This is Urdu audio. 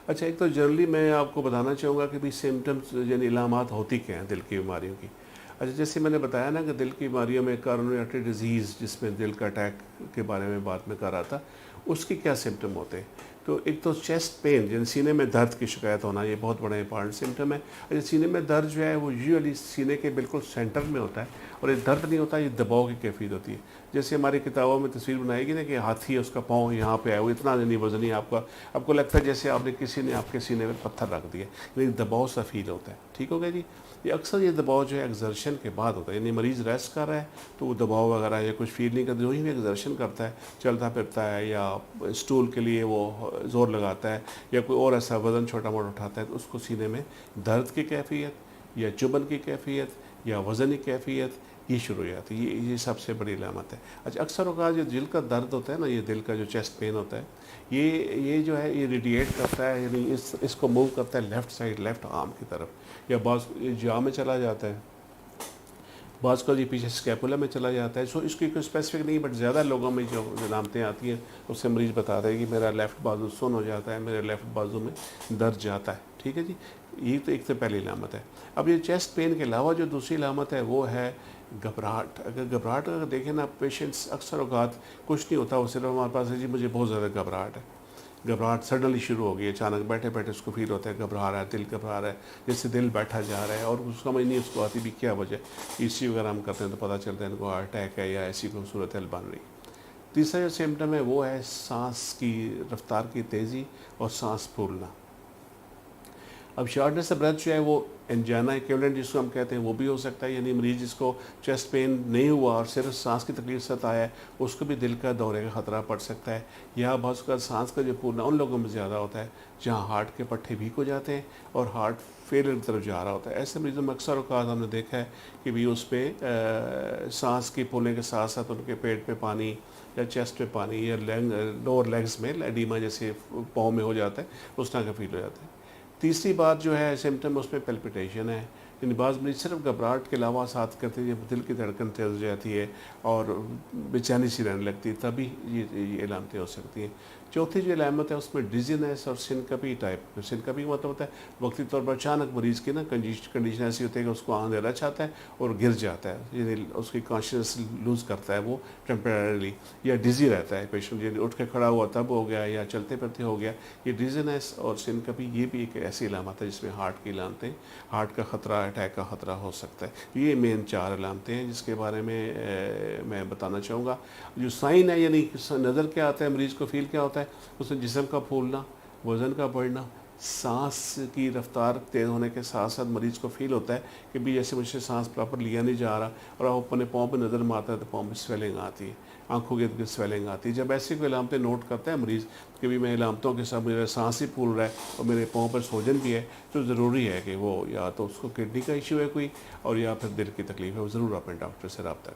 اچھا، ایک تو جنرلی میں آپ کو بتانا چاہوں گا کہ بھی سمٹمس یعنی علامات ہوتی کیا ہیں دل کی بیماریوں کی. اچھا، جیسے میں نے بتایا نا کہ دل کی بیماریوں میں کارونری آرٹری ڈیزیز، جس میں دل کا اٹیک کے بارے میں بات میں کر رہا تھا، اس کے کیا سمٹم ہوتے ہیں. تو ایک تو چیسٹ پین یعنی سینے میں درد کی شکایت ہونا، یہ بہت بڑا امپارٹنٹ سمٹم ہے. اچھا، سینے میں درد جو ہے وہ یوزلی سینے کے بالکل سینٹر میں ہوتا ہے، اور یہ درد نہیں ہوتا، یہ دباؤ کی کیفیت ہوتی ہے. جیسے ہماری کتابوں میں تصویر بنائی گی نا کہ ہاتھی ہے، اس کا پاؤں یہاں پہ ہے، وہ اتنا نہیں وزنی، آپ کو لگتا ہے جیسے آپ نے کسی نے آپ کے سینے میں پتھر رکھ دیا، لیکن دباؤ سا فیل ہوتا ہے. ٹھیک ہو گیا جی. یہ اکثر یہ دباؤ جو ہے ایگزرشن کے بعد ہوتا ہے، یعنی مریض ریسٹ کر رہا ہے تو وہ دباؤ وغیرہ یا کچھ فیل نہیں کرتا، جو ہی میں ایگزرشن کرتا ہے، چلتا پھرتا ہے یا اسٹول کے لیے وہ زور لگاتا ہے یا کوئی اور ایسا وزن چھوٹا موٹا اٹھاتا ہے، تو اس کو سینے میں درد کی کیفیت یا چبھن کی کیفیت یا وزن کی کیفیت یہ شروع ہو جاتی ہے. یہ سب سے بڑی علامت ہے. اچھا، اکثر اوقات جو دل کا درد ہوتا ہے نا، یہ دل کا جو چیسٹ پین ہوتا ہے، یہ جو ہے یہ ریڈیٹ کرتا ہے، یعنی اس کو موو کرتا ہے لیفٹ سائڈ، لیفٹ آرم کی طرف، یا بعض جا میں چلا جاتا ہے، بعض کا یہ پیچھے اسکیپولا میں چلا جاتا ہے. سو اس کی کوئی اسپیسیفک نہیں، بٹ زیادہ لوگوں میں جو علامتیں آتی ہیں اس سے مریض بتاتا ہے کہ میرا لیفٹ بازو سن ہو جاتا ہے، میرے لیفٹ بازو میں درد جاتا ہے. ٹھیک ہے جی. یہ تو ایک تو پہلی علامت ہے. اب یہ چیسٹ پین کے علاوہ جو دوسری علامت ہے وہ ہے گھبراہٹ. گھبراہٹ اگر دیکھیں نا، پیشنٹس اکثر اوقات کچھ نہیں ہوتا، وہ صرف ہمارے پاس ہے جی مجھے بہت زیادہ گھبراہٹ ہے. گھبراہٹ سڈنلی شروع ہو گئی، اچانک بیٹھے بیٹھے اس کو فیل ہوتا ہے گھبرا رہا ہے، دل گھبرا رہا ہے، جس سے دل بیٹھا جا رہا ہے، اور اس سمجھ نہیں اس کو آتی بھی کیا وجہ. ای سی وغیرہ ہم کرتے ہیں تو پتہ چلتا ہے ان کو ہارٹ اٹیک ہے یا ایسی کوئی صورت حال بن رہی. تیسرا جو سمٹم ہے وہ ہے سانس کی رفتار کی تیزی اور سانس پھولنا. اب شارٹنیس آف بریتھ جو ہے وہ انجینا ایکویولنٹ جس کو ہم کہتے ہیں وہ بھی ہو سکتا ہے، یعنی مریض جس کو چیسٹ پین نہیں ہوا اور صرف سانس کی تکلیف سے آیا ہے، اس کو بھی دل کا دورے کا خطرہ پڑ سکتا ہے. یا بعض اوقات سانس کا جو پھولنا ان لوگوں میں زیادہ ہوتا ہے جہاں ہارٹ کے پٹھے ویک ہو جاتے ہیں اور ہارٹ فیلر کی طرف جا رہا ہوتا ہے. ایسے مریضوں میں اکثر اوقات ہم نے دیکھا ہے کہ بھی اس پہ سانس کی پھولنے کے ساتھ ساتھ ان کے پیٹ پہ پانی یا چیسٹ پہ پانی یا لوور لیگز میں ایڈیما جیسے پاؤں میں ہو جاتا ہے، اس طرح کا فیل ہو جاتا ہے. تیسری بات جو ہے سمٹم اس میں پیلپیٹیشن ہے، یعنی بعض مریض صرف گھبراہٹ کے علاوہ ساتھ کرتے ہیں جب دل کی دھڑکن تیز ہو جاتی ہے اور بے چینی سی رہنے لگتی ہے، تبھی یہ علامتیں ہو سکتی ہیں. چوتھی جو علامت ہے اس میں ڈیزینس اور سنکپی ٹائپ. سنکپی مطلب ہوتا ہے وقتی طور پر اچانک مریض کی نا کنڈیشن ایسی ہوتی ہے کہ اس کو اندھیرا چاہتا ہے اور گر جاتا ہے، یعنی اس کی کانشیس لوز کرتا ہے وہ ٹیمپریریلی، یا ڈیزی رہتا ہے پیشنٹ، یعنی اٹھ کے کھڑا ہوا تب ہو گیا یا چلتے پھرتے ہو گیا. یہ ڈیزینس اور سنکپی یہ بھی ایک ایسی علامت ہے جس میں ہارٹ کی علامتیں، ہارٹ کا خطرہ، اٹیک کا خطرہ ہو سکتا ہے. یہ مین 4 علامتیں ہیں جس کے بارے میں بتانا چاہوں گا. جو سائن ہے یعنی نظر کیا آتا ہے، مریض کو فیل کیا ہوتا ہے، اس میں جسم کا پھولنا، وزن کا بڑھنا، سانس کی رفتار تیز ہونے کے ساتھ ساتھ مریض کو فیل ہوتا ہے کہ بھی جیسے مجھ سے سانس پراپر لیا نہیں جا رہا، اور آپ اپنے پاؤں پہ نظر مارتا ہے تو پاؤں میں سویلنگ آتی ہے، آنکھوں کے ارد سویلنگ آتی ہے. جب ایسی کوئی علامتیں نوٹ کرتا ہے مریض کہ بھی میں علامتوں کے ساتھ میرا سانس ہی پھول رہا ہے اور میرے پاؤں پر سوجن بھی ہے، تو ضروری ہے کہ وہ یا تو اس کو کڈنی کا ایشو ہے کوئی، اور یا پھر دل کی تکلیف ہے، وہ ضرور اپنے ڈاکٹر سے رابطہ کریں.